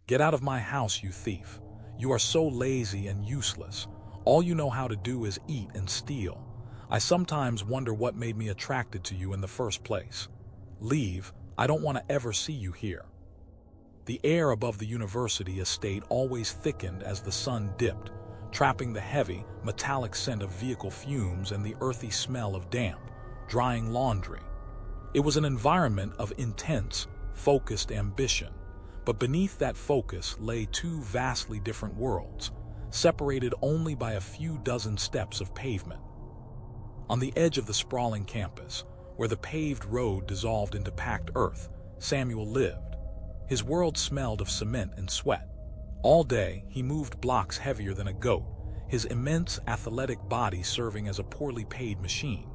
"Get out of my house, you thief. You are so lazy and useless. All you know how to do is eat and steal. I sometimes wonder what made me attracted to you in the first place. Leave, I don't want to ever see you here." The air above the university estate always thickened as the sun dipped, trapping the heavy, metallic scent of vehicle fumes and the earthy smell of damp, drying laundry. It was an environment of intense, focused ambition, but beneath that focus lay two vastly different worlds, separated only by a few dozen steps of pavement. On the edge of the sprawling campus, where the paved road dissolved into packed earth, Samuel lived. His world smelled of cement and sweat. All day, he moved blocks heavier than a goat, his immense athletic body serving as a poorly paid machine.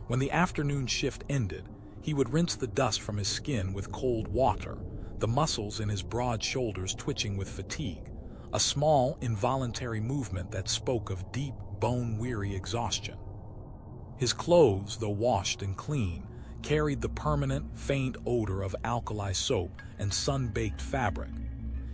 When the afternoon shift ended, he would rinse the dust from his skin with cold water, the muscles in his broad shoulders twitching with fatigue, a small, involuntary movement that spoke of deep, bone-weary exhaustion. His clothes, though washed and clean, carried the permanent, faint odor of alkali soap and sun-baked fabric.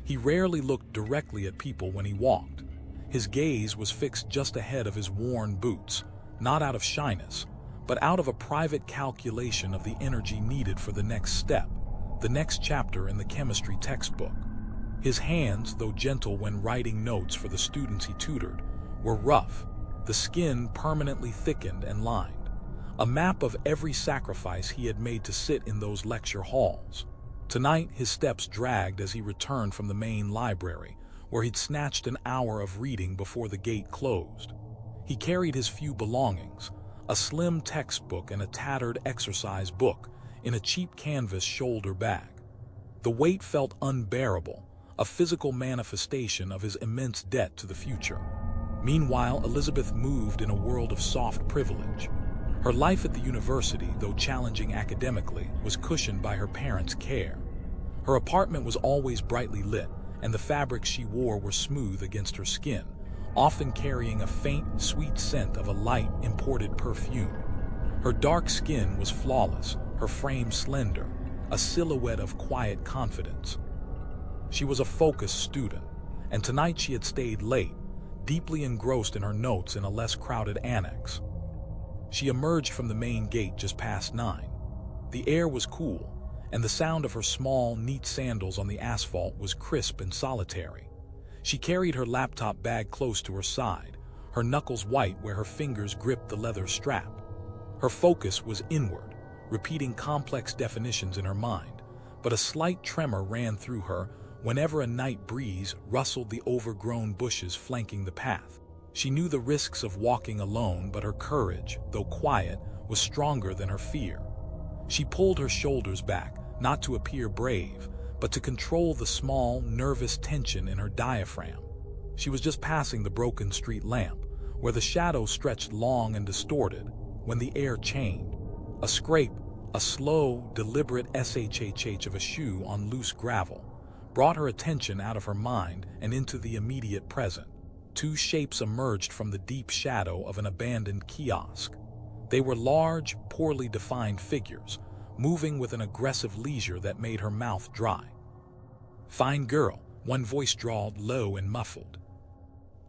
He rarely looked directly at people when he walked. His gaze was fixed just ahead of his worn boots, not out of shyness, but out of a private calculation of the energy needed for the next step, the next chapter in the chemistry textbook. His hands, though gentle when writing notes for the students he tutored, were rough, the skin permanently thickened and lined, a map of every sacrifice he had made to sit in those lecture halls. Tonight, his steps dragged as he returned from the main library, where he'd snatched an hour of reading before the gate closed. He carried his few belongings, a slim textbook and a tattered exercise book, in a cheap canvas shoulder bag. The weight felt unbearable, a physical manifestation of his immense debt to the future. Meanwhile, Elizabeth moved in a world of soft privilege. Her life at the university, though challenging academically, was cushioned by her parents' care. Her apartment was always brightly lit, and the fabrics she wore were smooth against her skin, often carrying a faint, sweet scent of a light, imported perfume. Her dark skin was flawless, her frame slender, a silhouette of quiet confidence. She was a focused student, and tonight she had stayed late, deeply engrossed in her notes in a less crowded annex. She emerged from the main gate just past 9. The air was cool, and the sound of her small, neat sandals on the asphalt was crisp and solitary. She carried her laptop bag close to her side, her knuckles white where her fingers gripped the leather strap. Her focus was inward, repeating complex definitions in her mind, but a slight tremor ran through her whenever a night breeze rustled the overgrown bushes flanking the path. She knew the risks of walking alone, but her courage, though quiet, was stronger than her fear. She pulled her shoulders back, not to appear brave, but to control the small, nervous tension in her diaphragm. She was just passing the broken street lamp, where the shadows stretched long and distorted, when the air changed. A scrape, a slow, deliberate shh of a shoe on loose gravel, brought her attention out of her mind and into the immediate present. Two shapes emerged from the deep shadow of an abandoned kiosk. They were large, poorly defined figures, moving with an aggressive leisure that made her mouth dry. "Fine girl," one voice drawled low and muffled.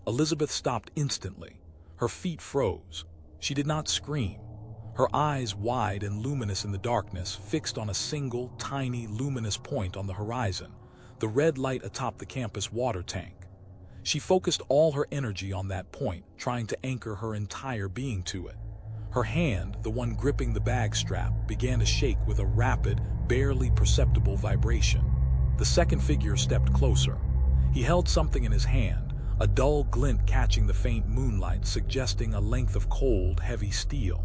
Elizabeth stopped instantly. Her feet froze. She did not scream. Her eyes, wide and luminous in the darkness, fixed on a single, tiny, luminous point on the horizon, the red light atop the campus water tank. She focused all her energy on that point, trying to anchor her entire being to it. Her hand, the one gripping the bag strap, began to shake with a rapid, barely perceptible vibration. The second figure stepped closer. He held something in his hand, a dull glint catching the faint moonlight, suggesting a length of cold, heavy steel.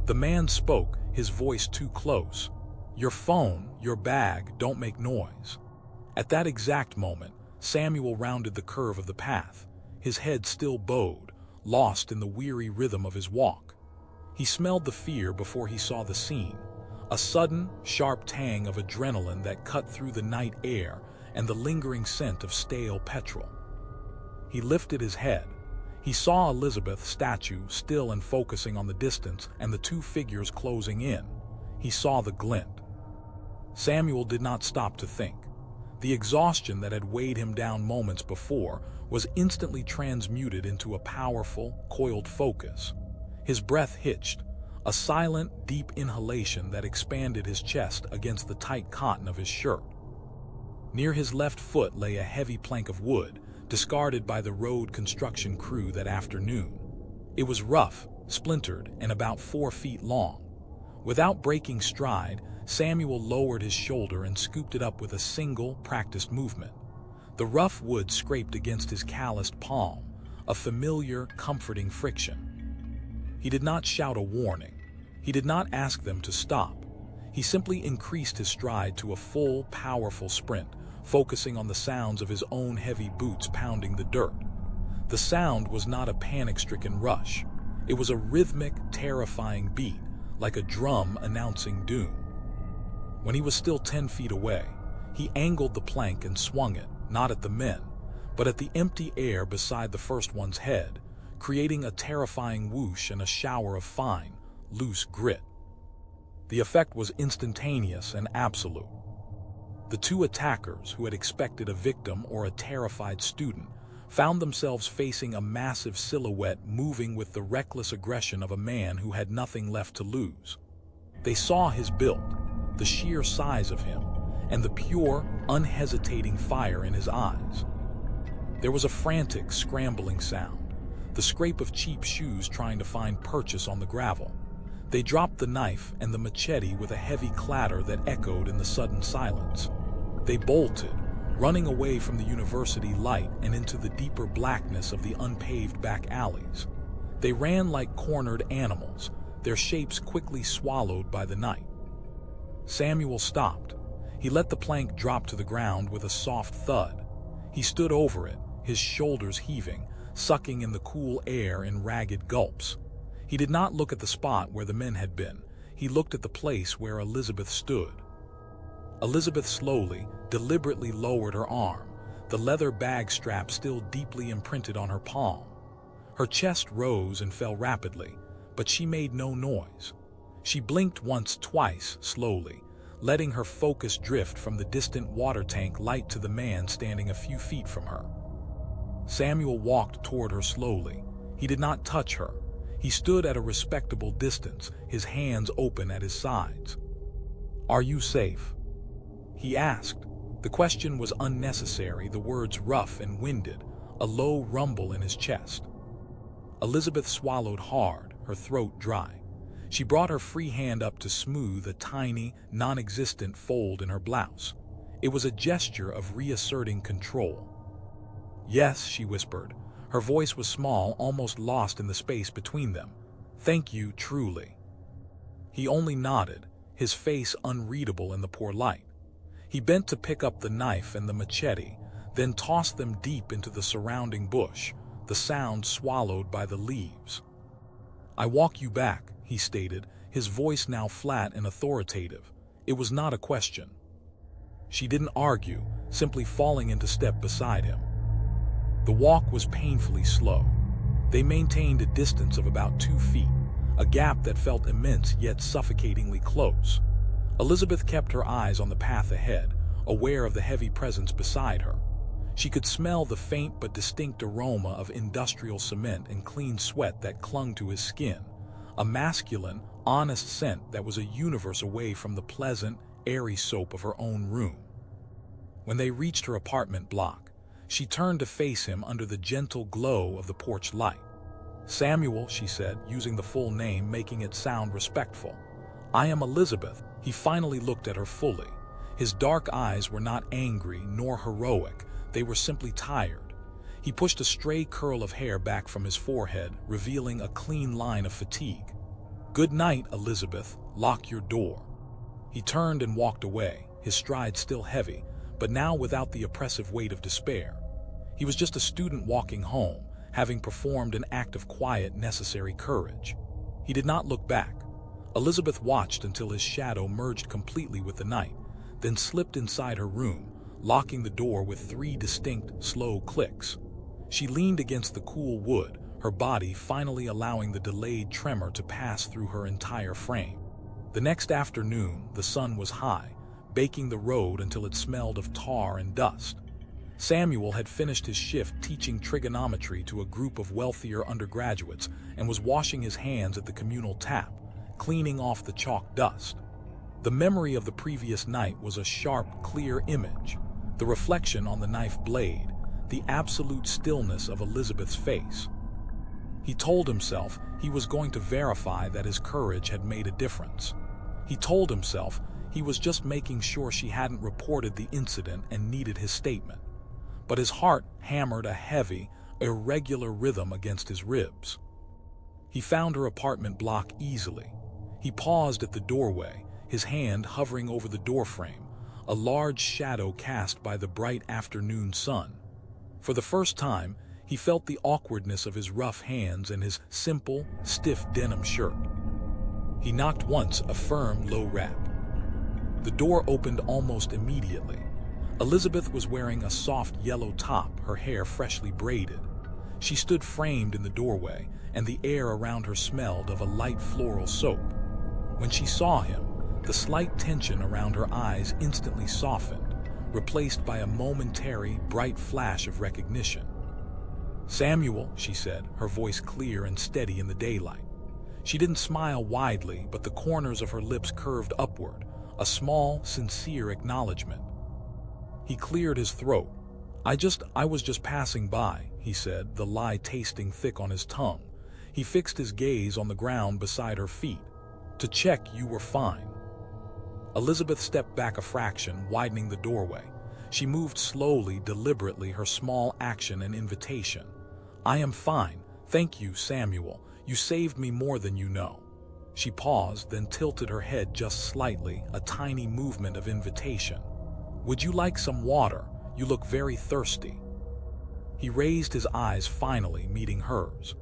The man spoke, his voice too close. "Your phone, your bag, don't make noise." At that exact moment, Samuel rounded the curve of the path, his head still bowed, lost in the weary rhythm of his walk. He smelled the fear before he saw the scene, a sudden, sharp tang of adrenaline that cut through the night air and the lingering scent of stale petrol. He lifted his head. He saw Elizabeth's statue still and focusing on the distance and the two figures closing in. He saw the glint. Samuel did not stop to think. The exhaustion that had weighed him down moments before was instantly transmuted into a powerful, coiled focus. His breath hitched, a silent, deep inhalation that expanded his chest against the tight cotton of his shirt. Near his left foot lay a heavy plank of wood, discarded by the road construction crew that afternoon. It was rough, splintered, and about 4 feet long. Without breaking stride, Samuel lowered his shoulder and scooped it up with a single, practiced movement. The rough wood scraped against his calloused palm, a familiar, comforting friction. He did not shout a warning. He did not ask them to stop. He simply increased his stride to a full, powerful sprint, focusing on the sounds of his own heavy boots pounding the dirt. The sound was not a panic-stricken rush. It was a rhythmic, terrifying beat, like a drum announcing doom. When he was still 10 feet away, he angled the plank and swung it, not at the men, but at the empty air beside the first one's head, creating a terrifying whoosh and a shower of fine, loose grit. The effect was instantaneous and absolute. The two attackers, who had expected a victim or a terrified student, found themselves facing a massive silhouette moving with the reckless aggression of a man who had nothing left to lose. They saw his build, the sheer size of him, and the pure, unhesitating fire in his eyes. There was a frantic, scrambling sound, the scrape of cheap shoes trying to find purchase on the gravel. They dropped the knife and the machete with a heavy clatter that echoed in the sudden silence. They bolted, running away from the university light and into the deeper blackness of the unpaved back alleys. They ran like cornered animals, their shapes quickly swallowed by the night. Samuel stopped. He let the plank drop to the ground with a soft thud. He stood over it, his shoulders heaving, sucking in the cool air in ragged gulps. He did not look at the spot where the men had been. He looked at the place where Elizabeth stood. Elizabeth slowly, deliberately lowered her arm, the leather bag strap still deeply imprinted on her palm. Her chest rose and fell rapidly, but she made no noise. She blinked once, twice, slowly, letting her focus drift from the distant water tank light to the man standing a few feet from her. Samuel walked toward her slowly. He did not touch her. He stood at a respectable distance, his hands open at his sides. "Are you safe?" he asked. The question was unnecessary, the words rough and winded, a low rumble in his chest. Elizabeth swallowed hard, her throat dry. She brought her free hand up to smooth a tiny, non-existent fold in her blouse. It was a gesture of reasserting control. "Yes," she whispered. Her voice was small, almost lost in the space between them. "Thank you, truly." He only nodded, his face unreadable in the poor light. He bent to pick up the knife and the machete, then tossed them deep into the surrounding bush, the sound swallowed by the leaves. "I walk you back," he stated, his voice now flat and authoritative. It was not a question. She didn't argue, simply falling into step beside him. The walk was painfully slow. They maintained a distance of about 2 feet, a gap that felt immense yet suffocatingly close. Elizabeth kept her eyes on the path ahead, aware of the heavy presence beside her. She could smell the faint but distinct aroma of industrial cement and clean sweat that clung to his skin, a masculine, honest scent that was a universe away from the pleasant, airy soap of her own room. When they reached her apartment block, she turned to face him under the gentle glow of the porch light. "Samuel," she said, using the full name, making it sound respectful. "I am Elizabeth." He finally looked at her fully. His dark eyes were not angry nor heroic, they were simply tired. He pushed a stray curl of hair back from his forehead, revealing a clean line of fatigue. "Good night, Elizabeth. Lock your door." He turned and walked away, his stride still heavy, but now without the oppressive weight of despair. He was just a student walking home, having performed an act of quiet, necessary courage. He did not look back. Elizabeth watched until his shadow merged completely with the night, then slipped inside her room, locking the door with 3 distinct, slow clicks. She leaned against the cool wood, her body finally allowing the delayed tremor to pass through her entire frame. The next afternoon, the sun was high, baking the road until it smelled of tar and dust. Samuel had finished his shift teaching trigonometry to a group of wealthier undergraduates and was washing his hands at the communal tap, cleaning off the chalk dust. The memory of the previous night was a sharp, clear image, the reflection on the knife blade, the absolute stillness of Elizabeth's face. He told himself he was going to verify that his courage had made a difference. He told himself he was just making sure she hadn't reported the incident and needed his statement. But his heart hammered a heavy, irregular rhythm against his ribs. He found her apartment block easily. He paused at the doorway, his hand hovering over the doorframe, a large shadow cast by the bright afternoon sun. For the first time, he felt the awkwardness of his rough hands and his simple, stiff denim shirt. He knocked once, a firm, low rap. The door opened almost immediately. Elizabeth was wearing a soft yellow top, her hair freshly braided. She stood framed in the doorway, and the air around her smelled of a light floral soap. When she saw him, the slight tension around her eyes instantly softened, replaced by a momentary, bright flash of recognition. "Samuel," she said, her voice clear and steady in the daylight. She didn't smile widely, but the corners of her lips curved upward, a small, sincere acknowledgement. He cleared his throat. I was just passing by," he said, the lie tasting thick on his tongue. He fixed his gaze on the ground beside her feet. "To check you were fine." Elizabeth stepped back a fraction, widening the doorway. She moved slowly, deliberately, her small action an invitation. "I am fine. Thank you, Samuel. You saved me more than you know." She paused, then tilted her head just slightly, a tiny movement of invitation. "Would you like some water? You look very thirsty." He raised his eyes, finally meeting hers.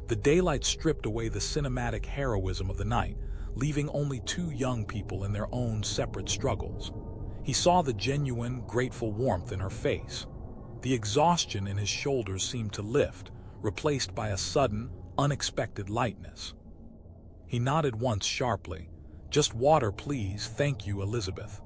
The daylight stripped away the cinematic heroism of the night, leaving only two young people in their own separate struggles. He saw the genuine, grateful warmth in her face. The exhaustion in his shoulders seemed to lift, replaced by a sudden, unexpected lightness. He nodded once sharply. "Just water, please. Thank you, Elizabeth."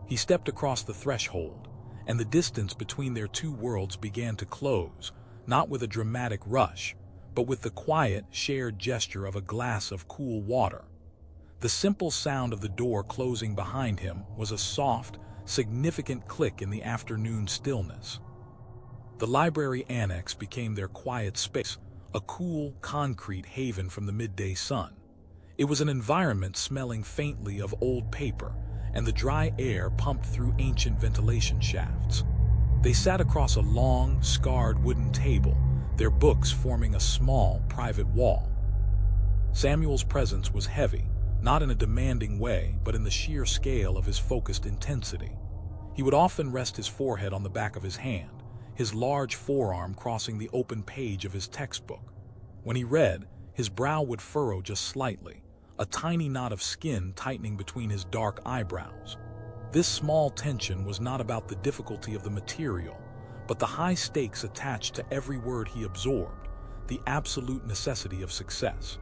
He stepped across the threshold, and the distance between their two worlds began to close, not with a dramatic rush, but with the quiet, shared gesture of a glass of cool water. The simple sound of the door closing behind him was a soft, significant click in the afternoon stillness. The library annex became their quiet space, a cool, concrete haven from the midday sun. It was an environment smelling faintly of old paper, and the dry air pumped through ancient ventilation shafts. They sat across a long, scarred wooden table, their books forming a small, private wall. Samuel's presence was heavy, not in a demanding way, but in the sheer scale of his focused intensity. He would often rest his forehead on the back of his hand, his large forearm crossing the open page of his textbook. When he read, his brow would furrow just slightly, a tiny knot of skin tightening between his dark eyebrows. This small tension was not about the difficulty of the material, but the high stakes attached to every word he absorbed, the absolute necessity of success.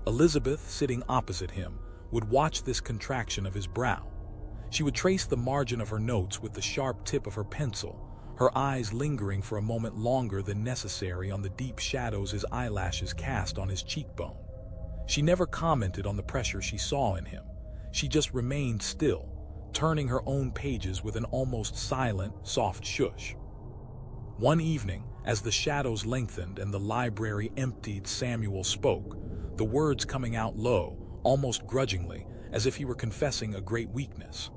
Elizabeth, sitting opposite him, would watch this contraction of his brow. She would trace the margin of her notes with the sharp tip of her pencil, her eyes lingering for a moment longer than necessary on the deep shadows his eyelashes cast on his cheekbone. She never commented on the pressure she saw in him. She just remained still, turning her own pages with an almost silent, soft shush. One evening, as the shadows lengthened and the library emptied, Samuel spoke, the words coming out low, almost grudgingly, as if he were confessing a great weakness.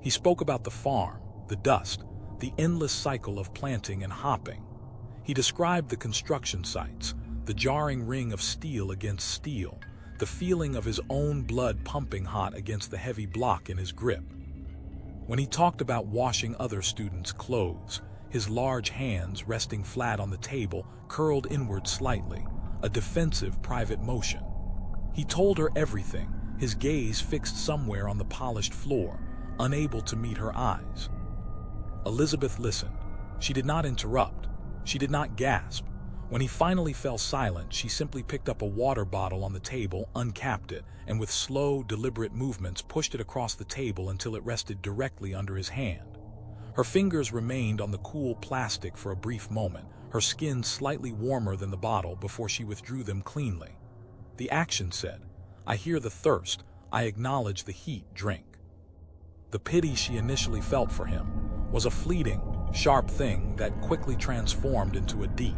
He spoke about the farm, the dust, the endless cycle of planting and hopping. He described the construction sites, the jarring ring of steel against steel, the feeling of his own blood pumping hot against the heavy block in his grip. When he talked about washing other students' clothes, his large hands, resting flat on the table, curled inward slightly, a defensive private motion. He told her everything, his gaze fixed somewhere on the polished floor, unable to meet her eyes. Elizabeth listened. She did not interrupt. She did not gasp. When he finally fell silent, she simply picked up a water bottle on the table, uncapped it, and with slow, deliberate movements pushed it across the table until it rested directly under his hand. Her fingers remained on the cool plastic for a brief moment, her skin slightly warmer than the bottle before she withdrew them cleanly. The action said, "I hear the thirst, I acknowledge the heat, drink." The pity she initially felt for him was a fleeting, sharp thing that quickly transformed into a deep,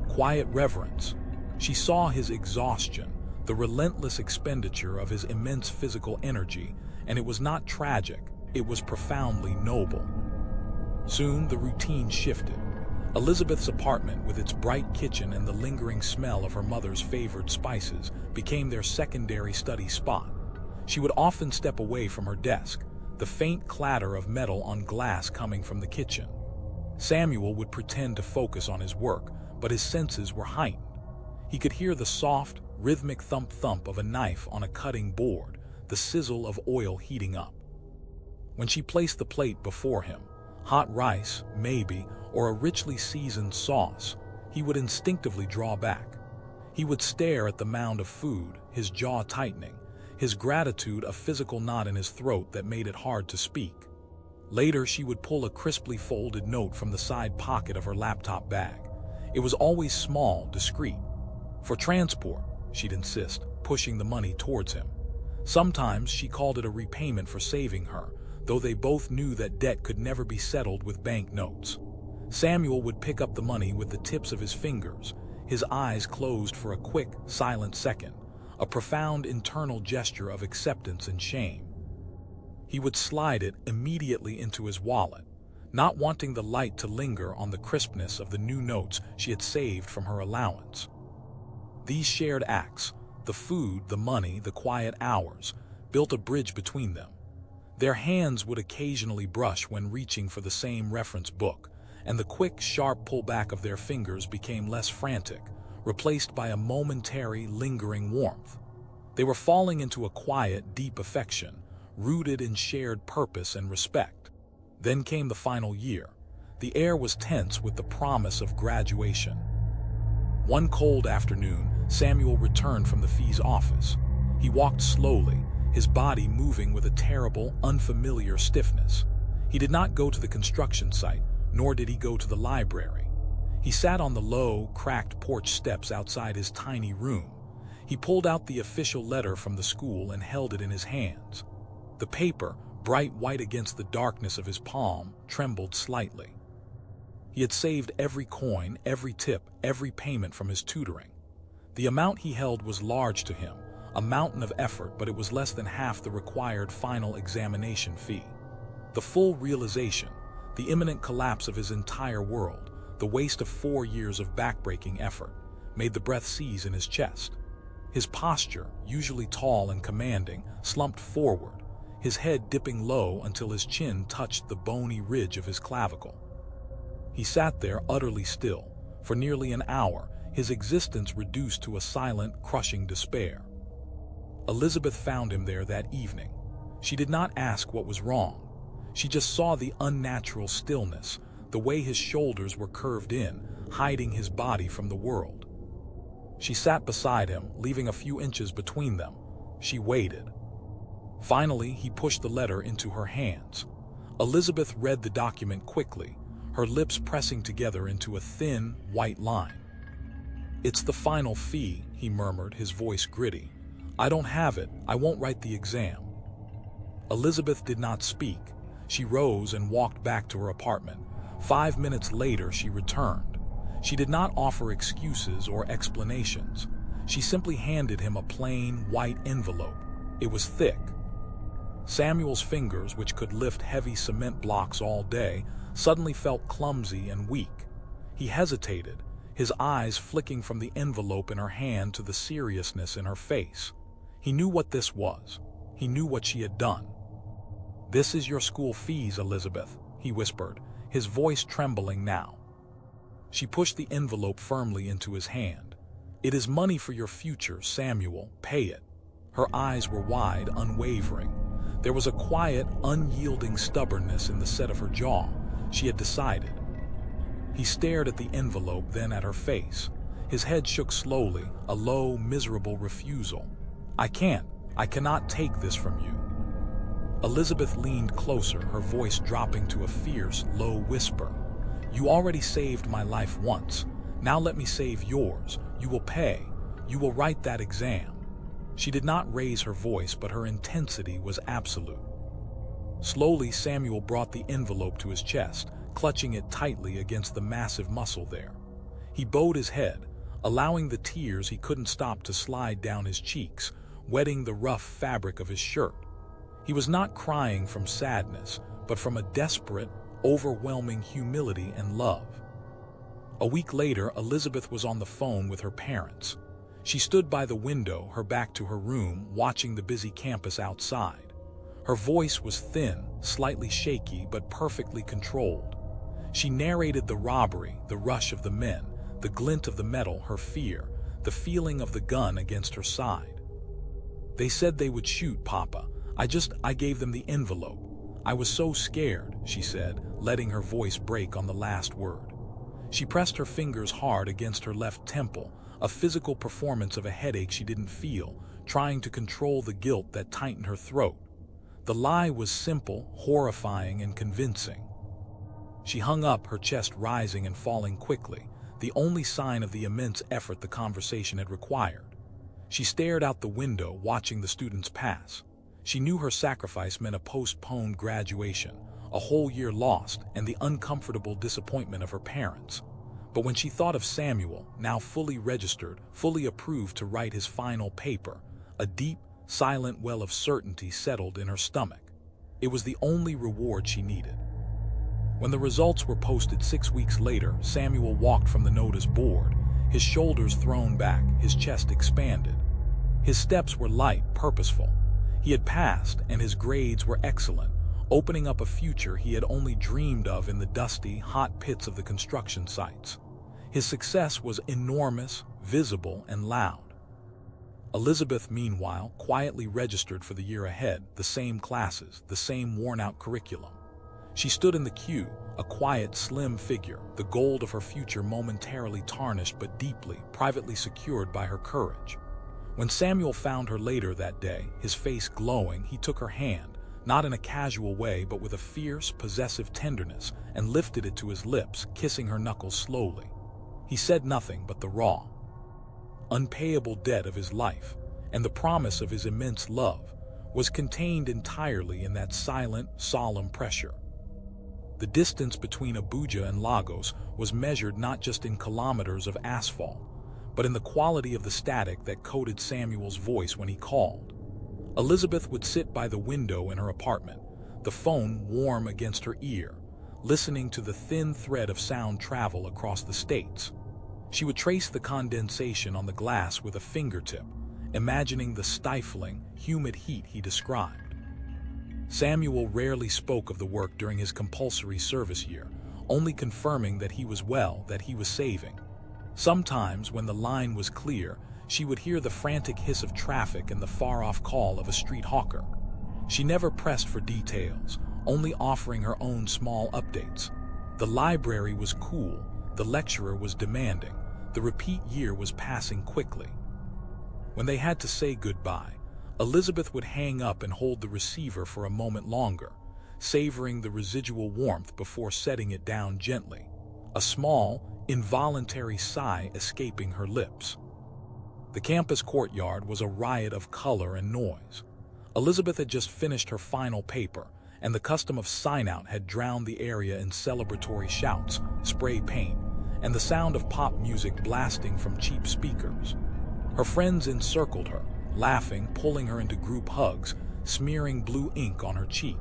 quiet reverence. She saw his exhaustion, the relentless expenditure of his immense physical energy, and it was not tragic, it was profoundly noble. Soon the routine shifted. Elizabeth's apartment, with its bright kitchen and the lingering smell of her mother's favored spices, became their secondary study spot. She would often step away from her desk, the faint clatter of metal on glass coming from the kitchen. Samuel would pretend to focus on his work, but his senses were heightened. He could hear the soft, rhythmic thump-thump of a knife on a cutting board, the sizzle of oil heating up. When she placed the plate before him, hot rice, maybe, or a richly seasoned sauce, he would instinctively draw back. He would stare at the mound of food, his jaw tightening, his gratitude a physical knot in his throat that made it hard to speak. Later, she would pull a crisply folded note from the side pocket of her laptop bag. It was always small, discreet. "For transport," she'd insist, pushing the money towards him. Sometimes she called it a repayment for saving her, though they both knew that debt could never be settled with bank notes. Samuel would pick up the money with the tips of his fingers, his eyes closed for a quick, silent second, a profound internal gesture of acceptance and shame. He would slide it immediately into his wallet, not wanting the light to linger on the crispness of the new notes she had saved from her allowance. These shared acts, the food, the money, the quiet hours, built a bridge between them. Their hands would occasionally brush when reaching for the same reference book, and the quick, sharp pullback of their fingers became less frantic, replaced by a momentary, lingering warmth. They were falling into a quiet, deep affection, rooted in shared purpose and respect. Then came the final year. The air was tense with the promise of graduation. One cold afternoon, Samuel returned from the fee's office. He walked slowly, his body moving with a terrible, unfamiliar stiffness. He did not go to the construction site, nor did he go to the library. He sat on the low, cracked porch steps outside his tiny room. He pulled out the official letter from the school and held it in his hands. The paper, bright white against the darkness of his palm, trembled slightly. He had saved every coin, every tip, every payment from his tutoring. The amount he held was large to him, a mountain of effort, but it was less than half the required final examination fee. The full realization, the imminent collapse of his entire world, the waste of 4 years of backbreaking effort, made the breath seize in his chest. His posture, usually tall and commanding, slumped forward, his head dipping low until his chin touched the bony ridge of his clavicle. He sat there utterly still, for nearly an hour, his existence reduced to a silent, crushing despair. Elizabeth found him there that evening. She did not ask what was wrong. She just saw the unnatural stillness, the way his shoulders were curved in, hiding his body from the world. She sat beside him, leaving a few inches between them. She waited. Finally, he pushed the letter into her hands. Elizabeth read the document quickly, her lips pressing together into a thin, white line. "It's the final fee," he murmured, his voice gritty. "I don't have it. I won't write the exam." Elizabeth did not speak. She rose and walked back to her apartment. 5 minutes later, she returned. She did not offer excuses or explanations. She simply handed him a plain, white envelope. It was thick. Samuel's fingers, which could lift heavy cement blocks all day, suddenly felt clumsy and weak. He hesitated, his eyes flicking from the envelope in her hand to the seriousness in her face. He knew what this was. He knew what she had done. "This is your school fees, Elizabeth," he whispered, his voice trembling now. She pushed the envelope firmly into his hand. "It is money for your future, Samuel. Pay it." Her eyes were wide, unwavering. There was a quiet, unyielding stubbornness in the set of her jaw. She had decided. He stared at the envelope, then at her face. His head shook slowly, a low, miserable refusal. I cannot take this from you." Elizabeth leaned closer, her voice dropping to a fierce, low whisper. "You already saved my life once. Now let me save yours. You will pay. You will write that exam." She did not raise her voice, but her intensity was absolute. Slowly, Samuel brought the envelope to his chest, clutching it tightly against the massive muscle there. He bowed his head, allowing the tears he couldn't stop to slide down his cheeks, wetting the rough fabric of his shirt. He was not crying from sadness, but from a desperate, overwhelming humility and love. A week later, Elizabeth was on the phone with her parents. She stood by the window, her back to her room, watching the busy campus outside. Her voice was thin, slightly shaky, but perfectly controlled. She narrated the robbery, the rush of the men, the glint of the metal, her fear, the feeling of the gun against her side. "They said they would shoot, Papa. I gave them the envelope. I was so scared," she said, letting her voice break on the last word. She pressed her fingers hard against her left temple, a physical performance of a headache she didn't feel, trying to control the guilt that tightened her throat. The lie was simple, horrifying, and convincing. She hung up, her chest rising and falling quickly, the only sign of the immense effort the conversation had required. She stared out the window, watching the students pass. She knew her sacrifice meant a postponed graduation, a whole year lost, and the uncomfortable disappointment of her parents. But when she thought of Samuel, now fully registered, fully approved to write his final paper, a deep, silent well of certainty settled in her stomach. It was the only reward she needed. When the results were posted 6 weeks later, Samuel walked from the notice board, his shoulders thrown back, his chest expanded. His steps were light, purposeful. He had passed, and his grades were excellent, opening up a future he had only dreamed of in the dusty, hot pits of the construction sites. His success was enormous, visible, and loud. Elizabeth, meanwhile, quietly registered for the year ahead, the same classes, the same worn-out curriculum. She stood in the queue, a quiet, slim figure, the gold of her future momentarily tarnished but deeply, privately secured by her courage. When Samuel found her later that day, his face glowing, he took her hand, not in a casual way but with a fierce, possessive tenderness, and lifted it to his lips, kissing her knuckles slowly. He said nothing but the raw, unpayable debt of his life, and the promise of his immense love, was contained entirely in that silent, solemn pressure. The distance between Abuja and Lagos was measured not just in kilometers of asphalt, but in the quality of the static that coated Samuel's voice when he called. Elizabeth would sit by the window in her apartment, the phone warm against her ear, listening to the thin thread of sound travel across the states. She would trace the condensation on the glass with a fingertip, imagining the stifling, humid heat he described. Samuel rarely spoke of the work during his compulsory service year, only confirming that he was well, that he was saving. Sometimes, when the line was clear, she would hear the frantic hiss of traffic and the far-off call of a street hawker. She never pressed for details, only offering her own small updates. The library was cool, the lecturer was demanding, the repeat year was passing quickly. When they had to say goodbye, Elizabeth would hang up and hold the receiver for a moment longer, savoring the residual warmth before setting it down gently, a small, involuntary sigh escaping her lips. The campus courtyard was a riot of color and noise. Elizabeth had just finished her final paper, and the custom of sign-out had drowned the area in celebratory shouts, spray paint, and the sound of pop music blasting from cheap speakers. Her friends encircled her, laughing, pulling her into group hugs, smearing blue ink on her cheek.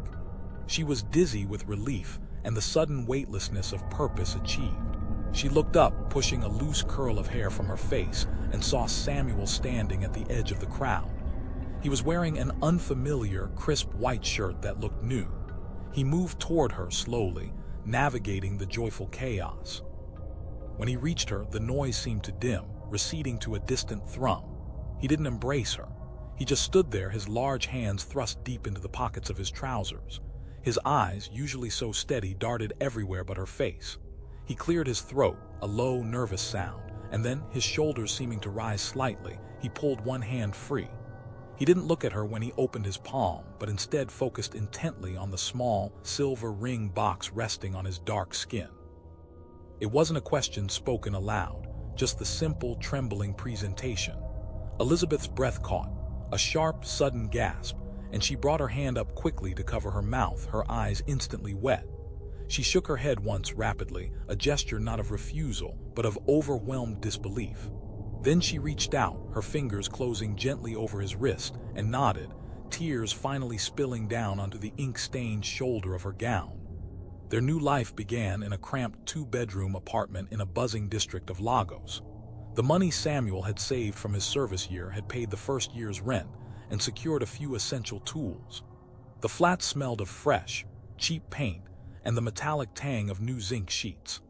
She was dizzy with relief and the sudden weightlessness of purpose achieved. She looked up, pushing a loose curl of hair from her face, and saw Samuel standing at the edge of the crowd. He was wearing an unfamiliar, crisp white shirt that looked new. He moved toward her slowly, navigating the joyful chaos. When he reached her, the noise seemed to dim, receding to a distant thrum. He didn't embrace her. He just stood there, his large hands thrust deep into the pockets of his trousers. His eyes, usually so steady, darted everywhere but her face. He cleared his throat, a low, nervous sound, and then, his shoulders seeming to rise slightly, he pulled one hand free. He didn't look at her when he opened his palm, but instead focused intently on the small, silver ring box resting on his dark skin. It wasn't a question spoken aloud, just the simple, trembling presentation. Elizabeth's breath caught, a sharp, sudden gasp, and she brought her hand up quickly to cover her mouth, her eyes instantly wet. She shook her head once rapidly, a gesture not of refusal, but of overwhelmed disbelief. Then she reached out, her fingers closing gently over his wrist, and nodded, tears finally spilling down onto the ink-stained shoulder of her gown. Their new life began in a cramped two-bedroom apartment in a buzzing district of Lagos. The money Samuel had saved from his service year had paid the first year's rent and secured a few essential tools. The flat smelled of fresh, cheap paint and the metallic tang of new zinc sheets.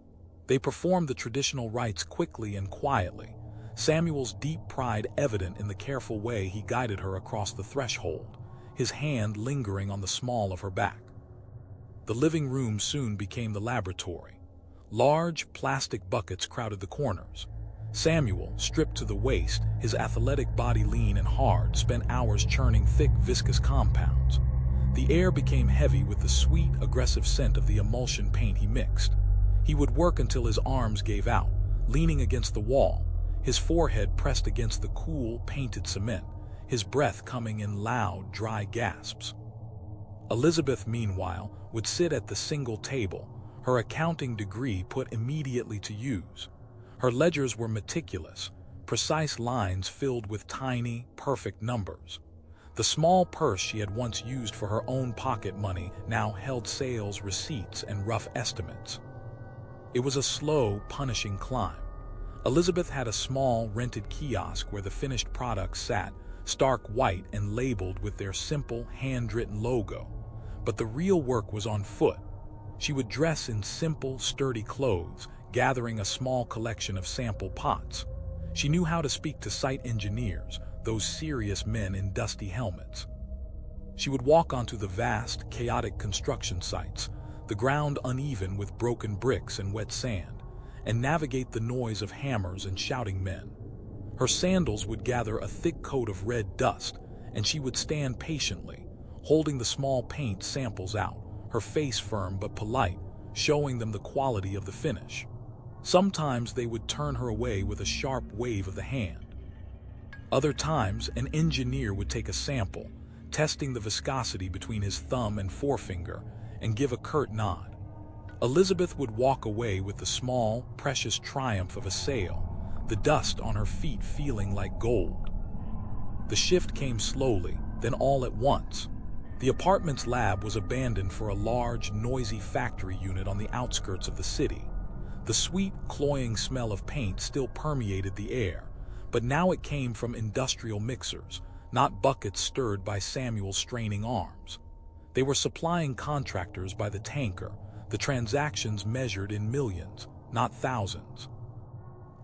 They performed the traditional rites quickly and quietly, Samuel's deep pride evident in the careful way he guided her across the threshold, his hand lingering on the small of her back. The living room soon became the laboratory. Large, plastic buckets crowded the corners. Samuel, stripped to the waist, his athletic body lean and hard, spent hours churning thick, viscous compounds. The air became heavy with the sweet, aggressive scent of the emulsion paint he mixed. He would work until his arms gave out, leaning against the wall, his forehead pressed against the cool, painted cement, his breath coming in loud, dry gasps. Elizabeth, meanwhile, would sit at the single table, her accounting degree put immediately to use. Her ledgers were meticulous, precise lines filled with tiny, perfect numbers. The small purse she had once used for her own pocket money now held sales receipts and rough estimates. It was a slow, punishing climb. Elizabeth had a small, rented kiosk where the finished products sat, stark white and labeled with their simple, handwritten logo. But the real work was on foot. She would dress in simple, sturdy clothes, gathering a small collection of sample pots. She knew how to speak to site engineers, those serious men in dusty helmets. She would walk onto the vast, chaotic construction sites, the ground uneven with broken bricks and wet sand, and navigate the noise of hammers and shouting men. Her sandals would gather a thick coat of red dust, and she would stand patiently, holding the small paint samples out, her face firm but polite, showing them the quality of the finish. Sometimes they would turn her away with a sharp wave of the hand. Other times, an engineer would take a sample, testing the viscosity between his thumb and forefinger, and give a curt nod. Elizabeth would walk away with the small, precious triumph of a sale, the dust on her feet feeling like gold. The shift came slowly, then all at once. The apartment's lab was abandoned for a large, noisy factory unit on the outskirts of the city. The sweet, cloying smell of paint still permeated the air, but now it came from industrial mixers, not buckets stirred by Samuel's straining arms. They were supplying contractors by the tanker, the transactions measured in millions, not thousands.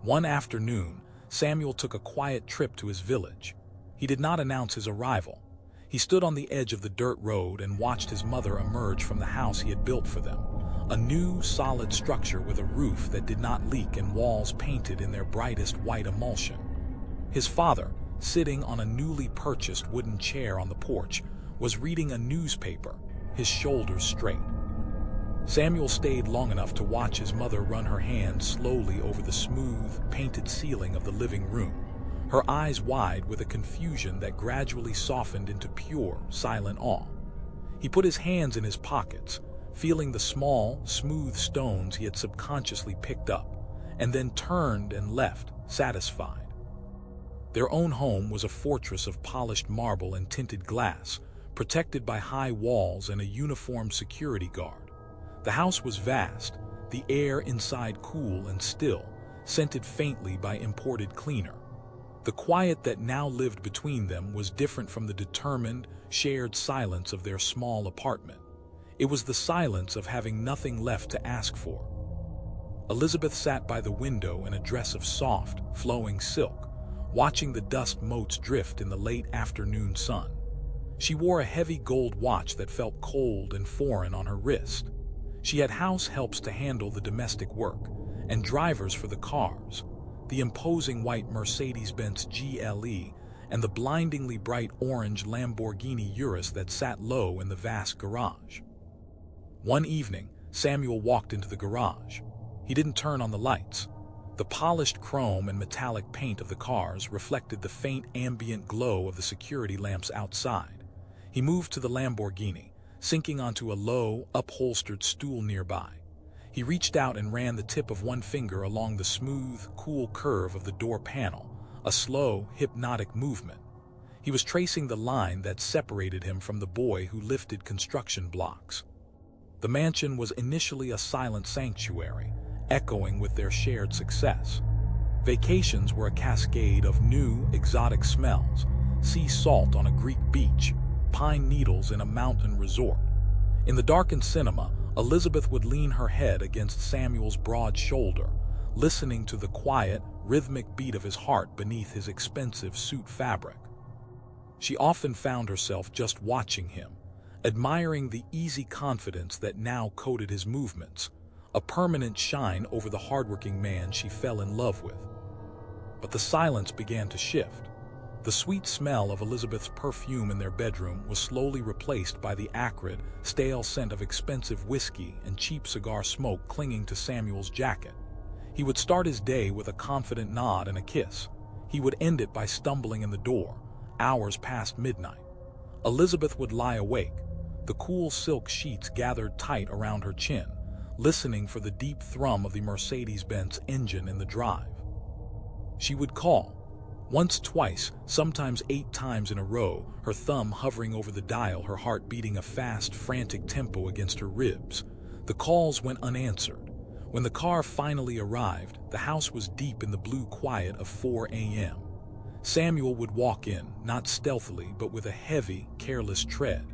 One afternoon, Samuel took a quiet trip to his village. He did not announce his arrival. He stood on the edge of the dirt road and watched his mother emerge from the house he had built for them, a new, solid structure with a roof that did not leak and walls painted in their brightest white emulsion. His father, sitting on a newly purchased wooden chair on the porch, was reading a newspaper, his shoulders straight. Samuel stayed long enough to watch his mother run her hand slowly over the smooth, painted ceiling of the living room, her eyes wide with a confusion that gradually softened into pure, silent awe. He put his hands in his pockets, feeling the small, smooth stones he had subconsciously picked up, and then turned and left, satisfied. Their own home was a fortress of polished marble and tinted glass, protected by high walls and a uniformed security guard. The house was vast, the air inside cool and still, scented faintly by imported cleaner. The quiet that now lived between them was different from the determined, shared silence of their small apartment. It was the silence of having nothing left to ask for. Elizabeth sat by the window in a dress of soft, flowing silk, watching the dust motes drift in the late afternoon sun. She wore a heavy gold watch that felt cold and foreign on her wrist. She had house helps to handle the domestic work, and drivers for the cars, the imposing white Mercedes-Benz GLE and the blindingly bright orange Lamborghini Urus that sat low in the vast garage. One evening, Samuel walked into the garage. He didn't turn on the lights. The polished chrome and metallic paint of the cars reflected the faint ambient glow of the security lamps outside. He moved to the Lamborghini, sinking onto a low, upholstered stool nearby. He reached out and ran the tip of one finger along the smooth, cool curve of the door panel, a slow, hypnotic movement. He was tracing the line that separated him from the boy who lifted construction blocks. The mansion was initially a silent sanctuary, echoing with their shared success. Vacations were a cascade of new, exotic smells: sea salt on a Greek beach, pine needles in a mountain resort. In the darkened cinema, Elizabeth would lean her head against Samuel's broad shoulder, listening to the quiet, rhythmic beat of his heart beneath his expensive suit fabric. She often found herself just watching him, admiring the easy confidence that now coated his movements, a permanent shine over the hardworking man she fell in love with. But the silence began to shift. The sweet smell of Elizabeth's perfume in their bedroom was slowly replaced by the acrid, stale scent of expensive whiskey and cheap cigar smoke clinging to Samuel's jacket. He would start his day with a confident nod and a kiss. He would end it by stumbling in the door, hours past midnight. Elizabeth would lie awake, the cool silk sheets gathered tight around her chin, listening for the deep thrum of the Mercedes-Benz engine in the drive. She would call. Once, twice, sometimes 8 times in a row, her thumb hovering over the dial, her heart beating a fast, frantic tempo against her ribs. The calls went unanswered. When the car finally arrived, the house was deep in the blue quiet of 4 a.m. Samuel would walk in, not stealthily, but with a heavy, careless tread.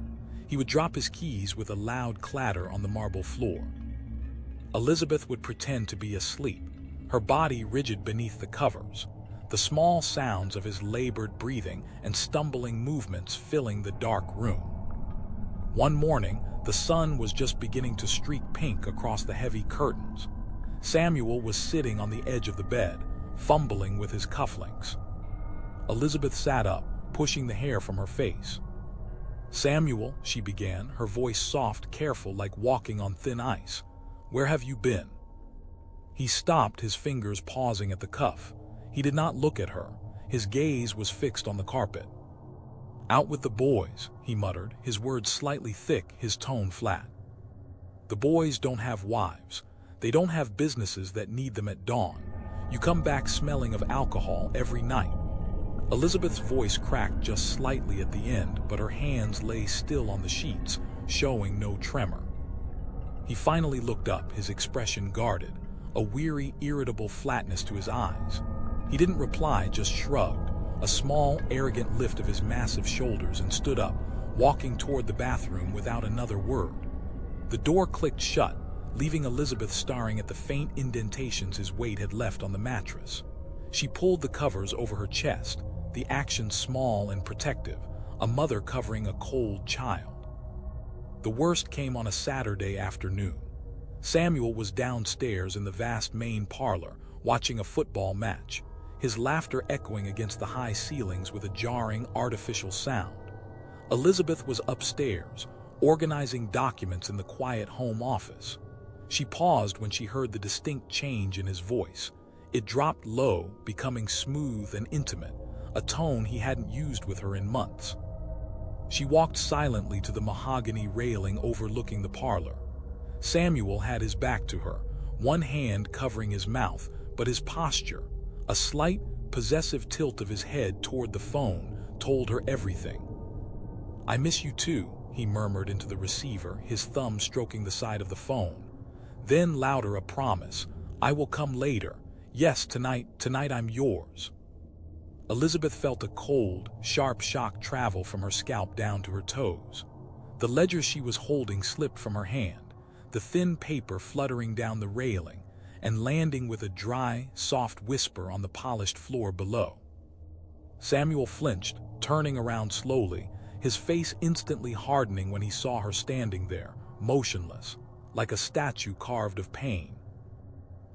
He would drop his keys with a loud clatter on the marble floor. Elizabeth would pretend to be asleep, her body rigid beneath the covers, the small sounds of his labored breathing and stumbling movements filling the dark room. One morning, the sun was just beginning to streak pink across the heavy curtains. Samuel was sitting on the edge of the bed, fumbling with his cufflinks. Elizabeth sat up, pushing the hair from her face. "Samuel," she began, her voice soft, careful, like walking on thin ice. "Where have you been?" He stopped, his fingers pausing at the cuff. He did not look at her. His gaze was fixed on the carpet. "Out with the boys," he muttered, his words slightly thick, his tone flat. "The boys don't have wives. They don't have businesses that need them at dawn. You come back smelling of alcohol every night." Elizabeth's voice cracked just slightly at the end, but her hands lay still on the sheets, showing no tremor. He finally looked up, his expression guarded, a weary, irritable flatness to his eyes. He didn't reply, just shrugged, a small, arrogant lift of his massive shoulders, and stood up, walking toward the bathroom without another word. The door clicked shut, leaving Elizabeth staring at the faint indentations his weight had left on the mattress. She pulled the covers over her chest, the action small and protective, a mother covering a cold child. The worst came on a Saturday afternoon. Samuel was downstairs in the vast main parlor, watching a football match, his laughter echoing against the high ceilings with a jarring, artificial sound. Elizabeth was upstairs, organizing documents in the quiet home office. She paused when she heard the distinct change in his voice. It dropped low, becoming smooth and intimate, a tone he hadn't used with her in months. She walked silently to the mahogany railing overlooking the parlor. Samuel had his back to her, one hand covering his mouth, but his posture, a slight, possessive tilt of his head toward the phone, told her everything. "I miss you too," he murmured into the receiver, his thumb stroking the side of the phone. Then louder, a promise, "I will come later. Yes, tonight I'm yours." Elizabeth felt a cold, sharp shock travel from her scalp down to her toes. The ledger she was holding slipped from her hand, the thin paper fluttering down the railing and landing with a dry, soft whisper on the polished floor below. Samuel flinched, turning around slowly, his face instantly hardening when he saw her standing there, motionless, like a statue carved of pain.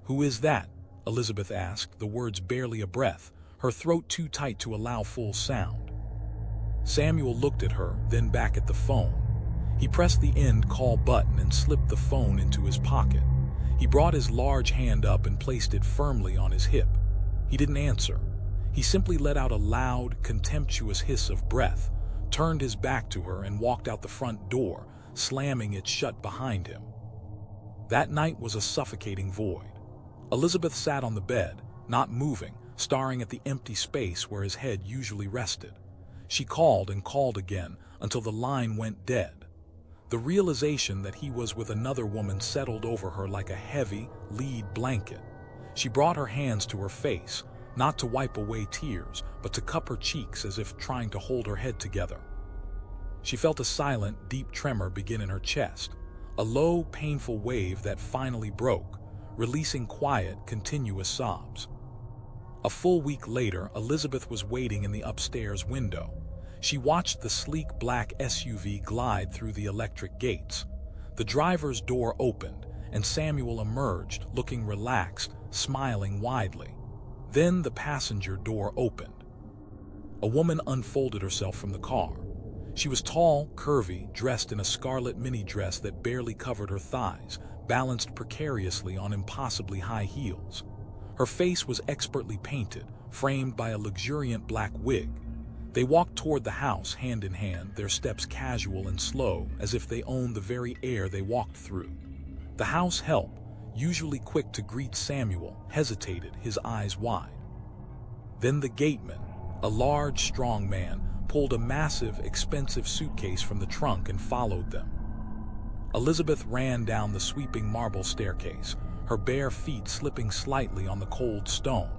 "Who is that?" Elizabeth asked, the words barely a breath, her throat too tight to allow full sound. Samuel looked at her, then back at the phone. He pressed the end call button and slipped the phone into his pocket. He brought his large hand up and placed it firmly on his hip. He didn't answer. He simply let out a loud, contemptuous hiss of breath, turned his back to her and walked out the front door, slamming it shut behind him. That night was a suffocating void. Elizabeth sat on the bed, not moving, staring at the empty space where his head usually rested. She called and called again until the line went dead. The realization that he was with another woman settled over her like a heavy, lead blanket. She brought her hands to her face, not to wipe away tears, but to cup her cheeks as if trying to hold her head together. She felt a silent, deep tremor begin in her chest, a low, painful wave that finally broke, releasing quiet, continuous sobs. A full week later, Elizabeth was waiting in the upstairs window. She watched the sleek black SUV glide through the electric gates. The driver's door opened, and Samuel emerged, looking relaxed, smiling widely. Then the passenger door opened. A woman unfolded herself from the car. She was tall, curvy, dressed in a scarlet mini dress that barely covered her thighs, balanced precariously on impossibly high heels. Her face was expertly painted, framed by a luxuriant black wig. They walked toward the house hand in hand, their steps casual and slow, as if they owned the very air they walked through. The house help, usually quick to greet Samuel, hesitated, his eyes wide. Then the gateman, a large, strong man, pulled a massive, expensive suitcase from the trunk and followed them. Elizabeth ran down the sweeping marble staircase, her bare feet slipping slightly on the cold stone.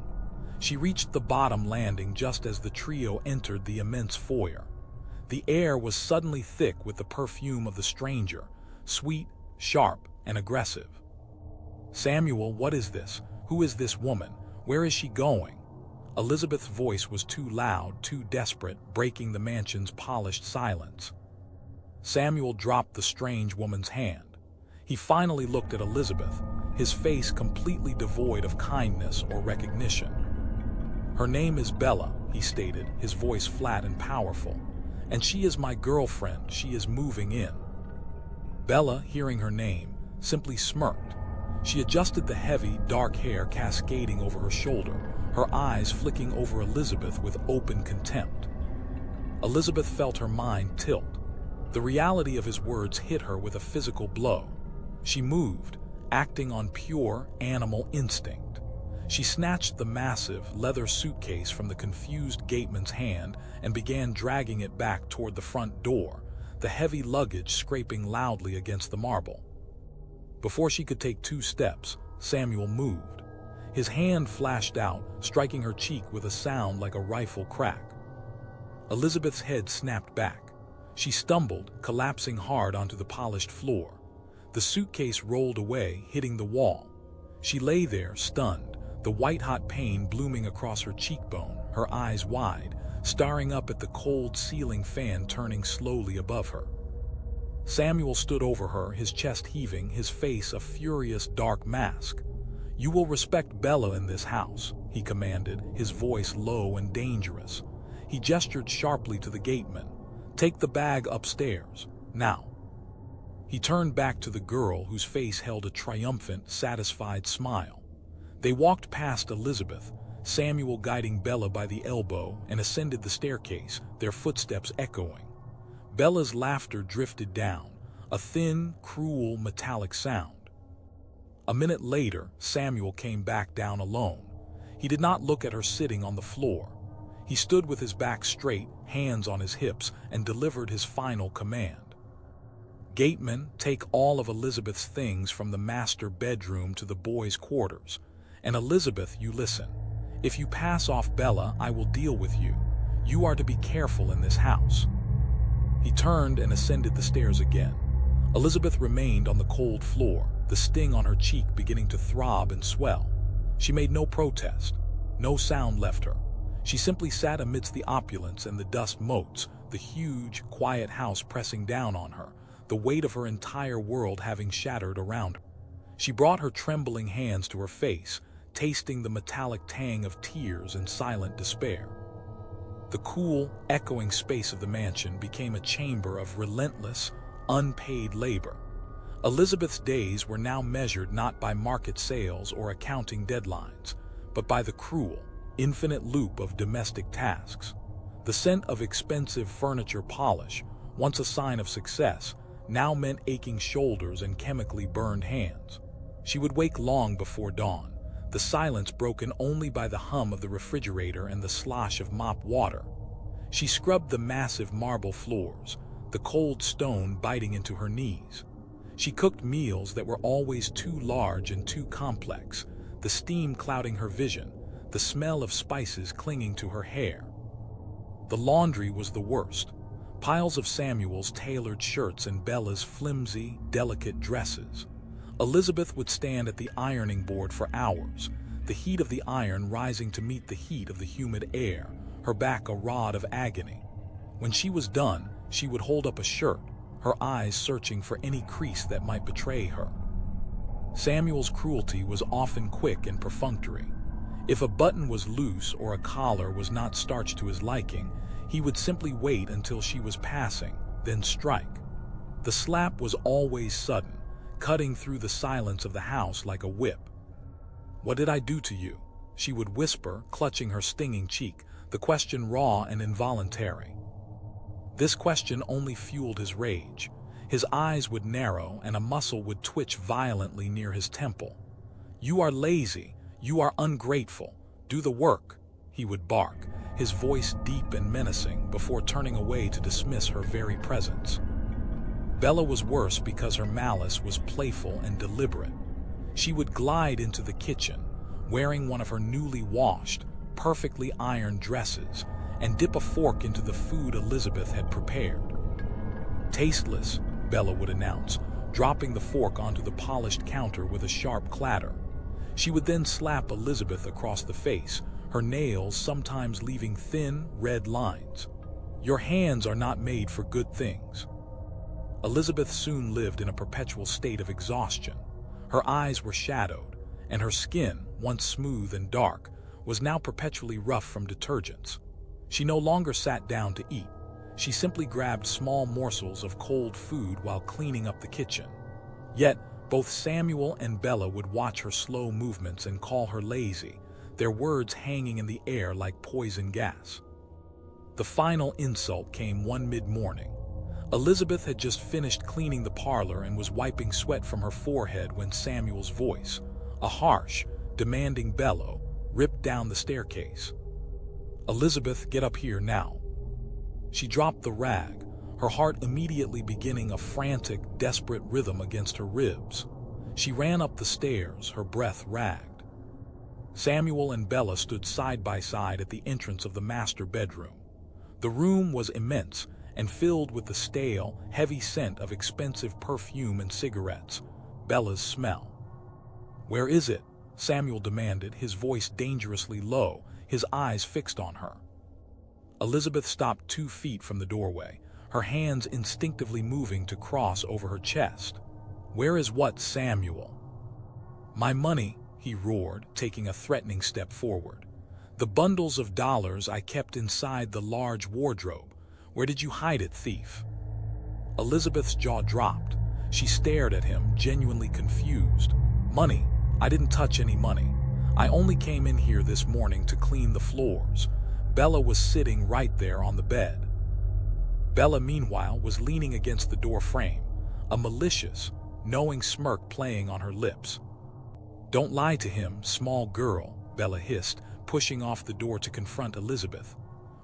She reached the bottom landing just as the trio entered the immense foyer. The air was suddenly thick with the perfume of the stranger, sweet, sharp, and aggressive. "Samuel, what is this? Who is this woman? Where is she going?" Elizabeth's voice was too loud, too desperate, breaking the mansion's polished silence. Samuel dropped the strange woman's hand. He finally looked at Elizabeth, his face completely devoid of kindness or recognition. "Her name is Bella," he stated, his voice flat and powerful. "And she is my girlfriend. She is moving in." Bella, hearing her name, simply smirked. She adjusted the heavy, dark hair cascading over her shoulder, her eyes flicking over Elizabeth with open contempt. Elizabeth felt her mind tilt. The reality of his words hit her with a physical blow. She moved, acting on pure animal instinct. She snatched the massive, leather suitcase from the confused gateman's hand and began dragging it back toward the front door, the heavy luggage scraping loudly against the marble. Before she could take 2 steps, Samuel moved. His hand flashed out, striking her cheek with a sound like a rifle crack. Elizabeth's head snapped back. She stumbled, collapsing hard onto the polished floor. The suitcase rolled away, hitting the wall. She lay there, stunned, the white-hot pain blooming across her cheekbone, her eyes wide, staring up at the cold ceiling fan turning slowly above her. Samuel stood over her, his chest heaving, his face a furious dark mask. "You will respect Bella in this house," he commanded, his voice low and dangerous. He gestured sharply to the gateman. "Take the bag upstairs, now." He turned back to the girl whose face held a triumphant, satisfied smile. They walked past Elizabeth, Samuel guiding Bella by the elbow, and ascended the staircase, their footsteps echoing. Bella's laughter drifted down, a thin, cruel, metallic sound. A minute later, Samuel came back down alone. He did not look at her sitting on the floor. He stood with his back straight, hands on his hips, and delivered his final command. "Gateman, take all of Elizabeth's things from the master bedroom to the boys' quarters. And Elizabeth, you listen. If you pass off Bella, I will deal with you. You are to be careful in this house." He turned and ascended the stairs again. Elizabeth remained on the cold floor, the sting on her cheek beginning to throb and swell. She made no protest. No sound left her. She simply sat amidst the opulence and the dust motes, the huge, quiet house pressing down on her, the weight of her entire world having shattered around her. She brought her trembling hands to her face, tasting the metallic tang of tears and silent despair. The cool, echoing space of the mansion became a chamber of relentless, unpaid labor. Elizabeth's days were now measured not by market sales or accounting deadlines, but by the cruel, infinite loop of domestic tasks. The scent of expensive furniture polish, once a sign of success, now meant aching shoulders and chemically burned hands. She would wake long before dawn, the silence broken only by the hum of the refrigerator and the slosh of mop water. She scrubbed the massive marble floors, the cold stone biting into her knees. She cooked meals that were always too large and too complex, the steam clouding her vision, the smell of spices clinging to her hair. The laundry was the worst. Piles of Samuel's tailored shirts and Bella's flimsy, delicate dresses. Elizabeth would stand at the ironing board for hours, the heat of the iron rising to meet the heat of the humid air, her back a rod of agony. When she was done, she would hold up a shirt, her eyes searching for any crease that might betray her. Samuel's cruelty was often quick and perfunctory. If a button was loose or a collar was not starched to his liking, he would simply wait until she was passing, then strike. The slap was always sudden, cutting through the silence of the house like a whip. "What did I do to you?" she would whisper, clutching her stinging cheek, the question raw and involuntary. This question only fueled his rage. His eyes would narrow and a muscle would twitch violently near his temple. "You are lazy, you are ungrateful, do the work," he would bark, his voice deep and menacing, before turning away to dismiss her very presence. Bella was worse because her malice was playful and deliberate. She would glide into the kitchen, wearing one of her newly washed, perfectly ironed dresses, and dip a fork into the food Elizabeth had prepared. "Tasteless," Bella would announce, dropping the fork onto the polished counter with a sharp clatter. She would then slap Elizabeth across the face, her nails sometimes leaving thin, red lines. "Your hands are not made for good things." Elizabeth soon lived in a perpetual state of exhaustion. Her eyes were shadowed, and her skin, once smooth and dark, was now perpetually rough from detergents. She no longer sat down to eat. She simply grabbed small morsels of cold food while cleaning up the kitchen. Yet, both Samuel and Bella would watch her slow movements and call her lazy, their words hanging in the air like poison gas. The final insult came one mid-morning. Elizabeth had just finished cleaning the parlor and was wiping sweat from her forehead when Samuel's voice, a harsh, demanding bellow, ripped down the staircase. "Elizabeth, get up here now." She dropped the rag, her heart immediately beginning a frantic, desperate rhythm against her ribs. She ran up the stairs, her breath ragged. Samuel and Bella stood side by side at the entrance of the master bedroom. The room was immense and filled with the stale, heavy scent of expensive perfume and cigarettes, Bella's smell. "Where is it?" Samuel demanded, his voice dangerously low, his eyes fixed on her. Elizabeth stopped 2 feet from the doorway, her hands instinctively moving to cross over her chest. "Where is what, Samuel?" "My money," he roared, taking a threatening step forward. "The bundles of dollars I kept inside the large wardrobe. Where did you hide it, thief?" Elizabeth's jaw dropped. She stared at him, genuinely confused. "Money? I didn't touch any money. I only came in here this morning to clean the floors." Bella was sitting right there on the bed. Bella, meanwhile, was leaning against the door frame, a malicious, knowing smirk playing on her lips. "Don't lie to him, small girl," Bella hissed, pushing off the door to confront Elizabeth.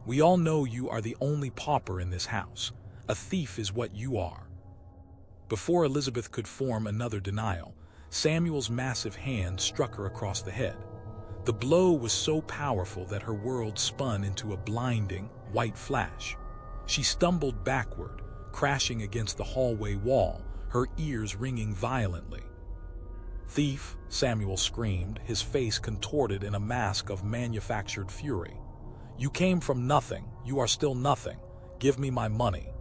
"We all know you are the only pauper in this house. A thief is what you are." Before Elizabeth could form another denial, Samuel's massive hand struck her across the head. The blow was so powerful that her world spun into a blinding, white flash. She stumbled backward, crashing against the hallway wall, her ears ringing violently. "Thief!" Samuel screamed, his face contorted in a mask of manufactured fury. "You came from nothing, you are still nothing. Give me my money."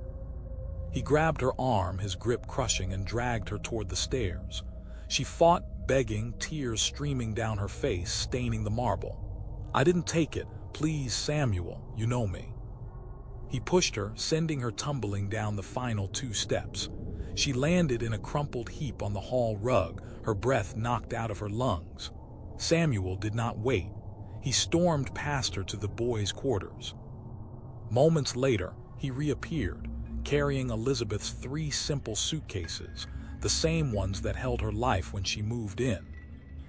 He grabbed her arm, his grip crushing, and dragged her toward the stairs. She fought, begging, tears streaming down her face, staining the marble. "I didn't take it. Please, Samuel, you know me." He pushed her, sending her tumbling down the final 2 steps. She landed in a crumpled heap on the hall rug, her breath knocked out of her lungs. Samuel did not wait. He stormed past her to the boys' quarters. Moments later, he reappeared, carrying Elizabeth's 3 simple suitcases, the same ones that held her life when she moved in.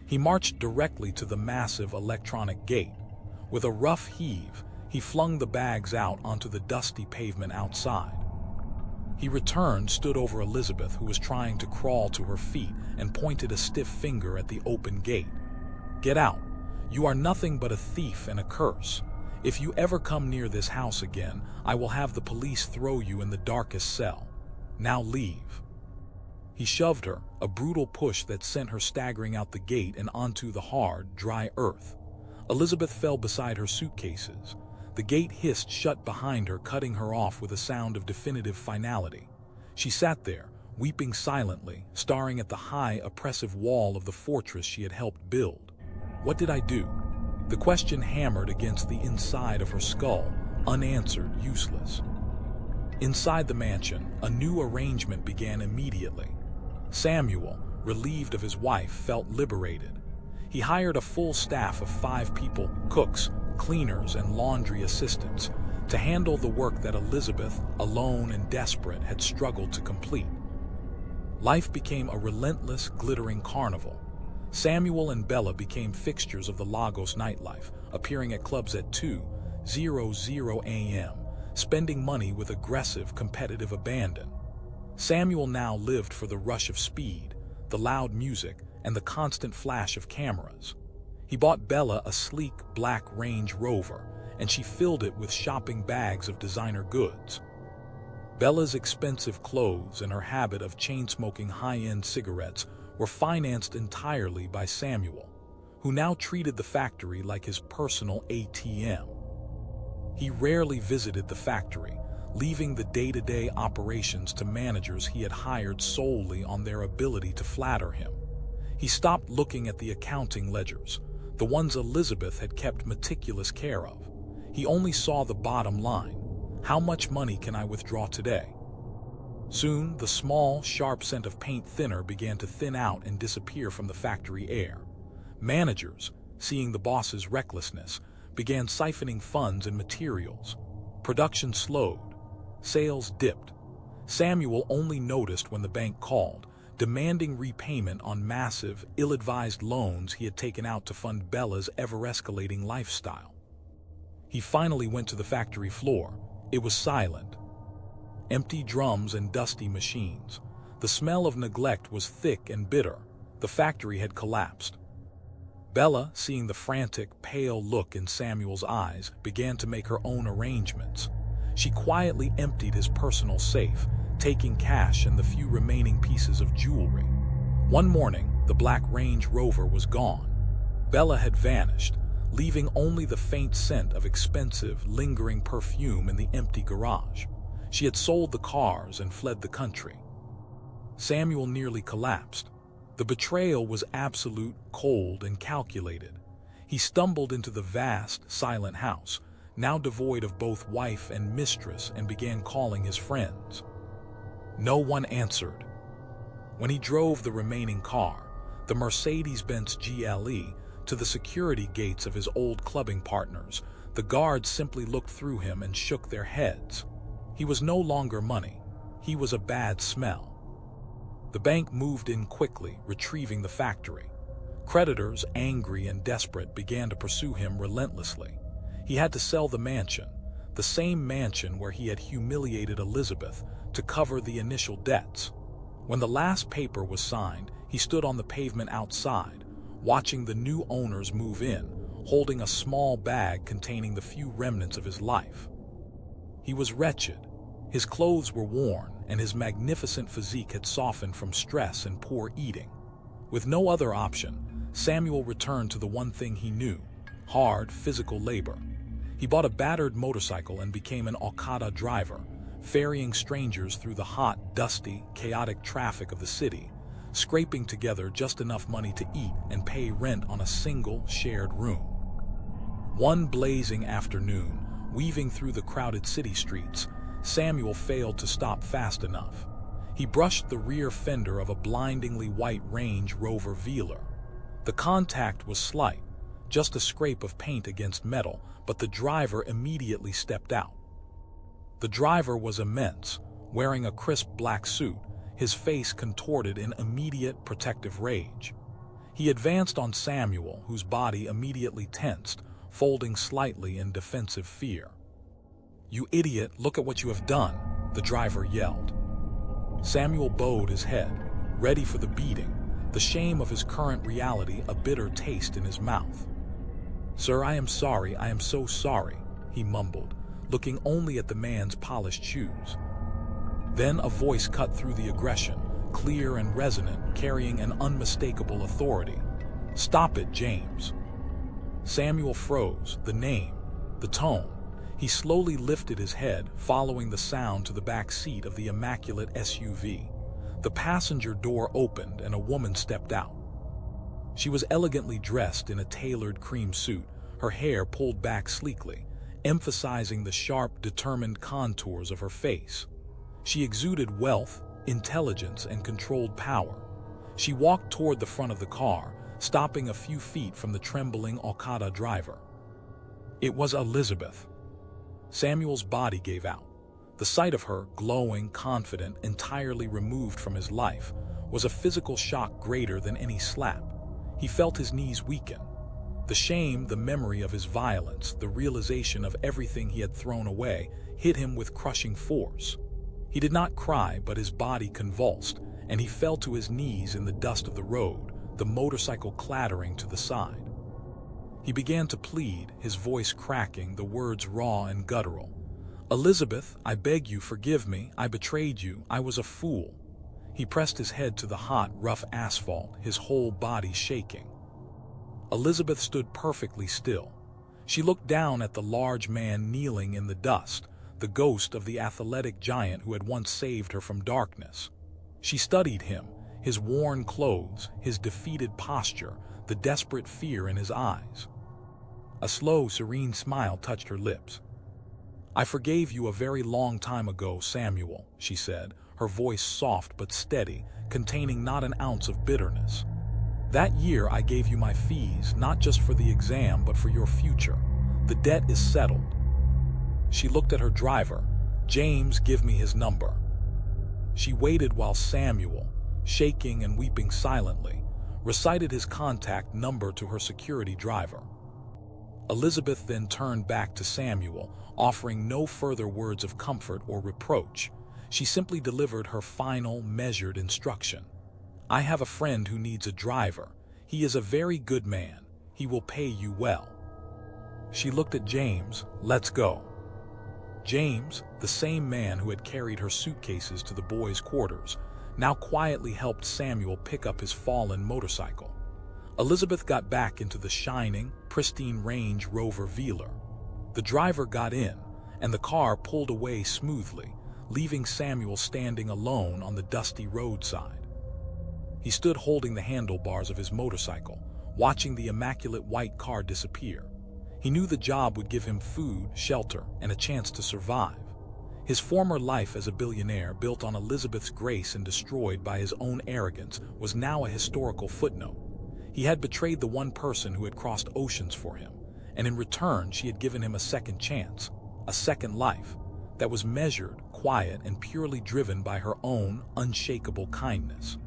He marched directly to the massive electronic gate. With a rough heave, he flung the bags out onto the dusty pavement outside. He returned, stood over Elizabeth, who was trying to crawl to her feet, and pointed a stiff finger at the open gate. "Get out. You are nothing but a thief and a curse. If you ever come near this house again, I will have the police throw you in the darkest cell. Now leave." He shoved her, a brutal push that sent her staggering out the gate and onto the hard, dry earth. Elizabeth fell beside her suitcases. The gate hissed shut behind her, cutting her off with a sound of definitive finality. She sat there, weeping silently, staring at the high, oppressive wall of the fortress she had helped build. What did I do? The question hammered against the inside of her skull, unanswered, useless. Inside the mansion, a new arrangement began immediately. Samuel, relieved of his wife, felt liberated. He hired a full staff of 5 people, cooks, cleaners, and laundry assistants, to handle the work that Elizabeth, alone and desperate, had struggled to complete. Life became a relentless, glittering carnival. Samuel and Bella became fixtures of the Lagos nightlife, appearing at clubs at 2:00 a.m., spending money with aggressive, competitive abandon. Samuel now lived for the rush of speed, the loud music, and the constant flash of cameras. He bought Bella a sleek black Range Rover, and she filled it with shopping bags of designer goods. Bella's expensive clothes and her habit of chain-smoking high-end cigarettes were financed entirely by Samuel, who now treated the factory like his personal ATM. He rarely visited the factory, leaving the day-to-day operations to managers he had hired solely on their ability to flatter him. He stopped looking at the accounting ledgers, the ones Elizabeth had kept meticulous care of. He only saw the bottom line. How much money can I withdraw today? Soon, the small, sharp scent of paint thinner began to thin out and disappear from the factory air. Managers, seeing the boss's recklessness, began siphoning funds and materials. Production slowed. Sales dipped. Samuel only noticed when the bank called, demanding repayment on massive, ill-advised loans he had taken out to fund Bella's ever-escalating lifestyle. He finally went to the factory floor. It was silent. Empty drums and dusty machines. The smell of neglect was thick and bitter. The factory had collapsed. Bella, seeing the frantic, pale look in Samuel's eyes, began to make her own arrangements. She quietly emptied his personal safe, taking cash and the few remaining pieces of jewelry. One morning, the black Range Rover was gone. Bella had vanished, leaving only the faint scent of expensive, lingering perfume in the empty garage. She had sold the cars and fled the country. Samuel nearly collapsed. The betrayal was absolute, cold, and calculated. He stumbled into the vast, silent house, now devoid of both wife and mistress, and began calling his friends. No one answered. When he drove the remaining car, the Mercedes-Benz GLE, to the security gates of his old clubbing partners, the guards simply looked through him and shook their heads. He was no longer money. He was a bad smell. The bank moved in quickly, retrieving the factory. Creditors, angry and desperate, began to pursue him relentlessly. He had to sell the mansion, the same mansion where he had humiliated Elizabeth, to cover the initial debts. When the last paper was signed, he stood on the pavement outside, watching the new owners move in, holding a small bag containing the few remnants of his life. He was wretched. His clothes were worn, and his magnificent physique had softened from stress and poor eating. With no other option, Samuel returned to the one thing he knew: hard, physical labor. He bought a battered motorcycle and became an Okada driver, ferrying strangers through the hot, dusty, chaotic traffic of the city, scraping together just enough money to eat and pay rent on a single shared room. One blazing afternoon, weaving through the crowded city streets, Samuel failed to stop fast enough. He brushed the rear fender of a blindingly white Range Rover Velar. The contact was slight, just a scrape of paint against metal, but the driver immediately stepped out. The driver was immense, wearing a crisp black suit, his face contorted in immediate protective rage. He advanced on Samuel, whose body immediately tensed, folding slightly in defensive fear. "You idiot, look at what you have done," the driver yelled. Samuel bowed his head, ready for the beating, the shame of his current reality a bitter taste in his mouth. "Sir, I am sorry, I am so sorry," he mumbled, looking only at the man's polished shoes. Then a voice cut through the aggression, clear and resonant, carrying an unmistakable authority. "Stop it, James." Samuel froze, the name, the tone. He slowly lifted his head, following the sound to the back seat of the immaculate SUV. The passenger door opened and a woman stepped out. She was elegantly dressed in a tailored cream suit, her hair pulled back sleekly, emphasizing the sharp, determined contours of her face. She exuded wealth, intelligence, and controlled power. She walked toward the front of the car, stopping a few feet from the trembling Okada driver. It was Elizabeth. Samuel's body gave out. The sight of her, glowing, confident, entirely removed from his life, was a physical shock greater than any slap. He felt his knees weaken. The shame, the memory of his violence, the realization of everything he had thrown away, hit him with crushing force. He did not cry, but his body convulsed, and he fell to his knees in the dust of the road, the motorcycle clattering to the side. He began to plead, his voice cracking, the words raw and guttural. "Elizabeth, I beg you, forgive me. I betrayed you. I was a fool." He pressed his head to the hot, rough asphalt, his whole body shaking. Elizabeth stood perfectly still. She looked down at the large man kneeling in the dust, the ghost of the athletic giant who had once saved her from darkness. She studied him, his worn clothes, his defeated posture, the desperate fear in his eyes. A slow, serene smile touched her lips. "I forgave you a very long time ago, Samuel," she said, her voice soft but steady, containing not an ounce of bitterness. "That year I gave you my fees, not just for the exam, but for your future. The debt is settled." She looked at her driver. "James, give me his number." She waited while Samuel, shaking and weeping silently, recited his contact number to her security driver. Elizabeth then turned back to Samuel, offering no further words of comfort or reproach. She simply delivered her final, measured instruction. "I have a friend who needs a driver. He is a very good man. He will pay you well." She looked at James. "Let's go." James, the same man who had carried her suitcases to the boys' quarters, now quietly helped Samuel pick up his fallen motorcycle. Elizabeth got back into the shining, pristine Range Rover Velar. The driver got in, and the car pulled away smoothly, leaving Samuel standing alone on the dusty roadside. He stood holding the handlebars of his motorcycle, watching the immaculate white car disappear. He knew the job would give him food, shelter, and a chance to survive. His former life as a billionaire, built on Elizabeth's grace and destroyed by his own arrogance, was now a historical footnote. He had betrayed the one person who had crossed oceans for him, and in return she had given him a second chance, a second life, that was measured, quiet, and purely driven by her own unshakable kindness.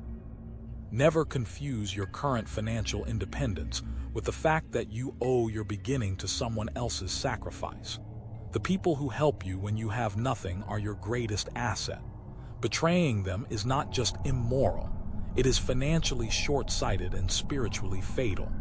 Never confuse your current financial independence with the fact that you owe your beginning to someone else's sacrifice. The people who help you when you have nothing are your greatest asset. Betraying them is not just immoral, it is financially short-sighted and spiritually fatal.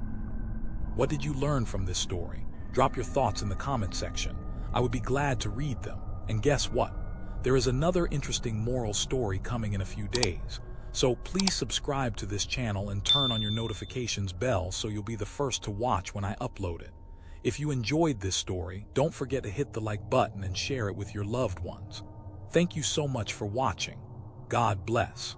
What did you learn from this story? Drop your thoughts in the comment section. I would be glad to read them. And guess what? There is another interesting moral story coming in a few days. So please subscribe to this channel and turn on your notifications bell so you'll be the first to watch when I upload it. If you enjoyed this story, don't forget to hit the like button and share it with your loved ones. Thank you so much for watching. God bless.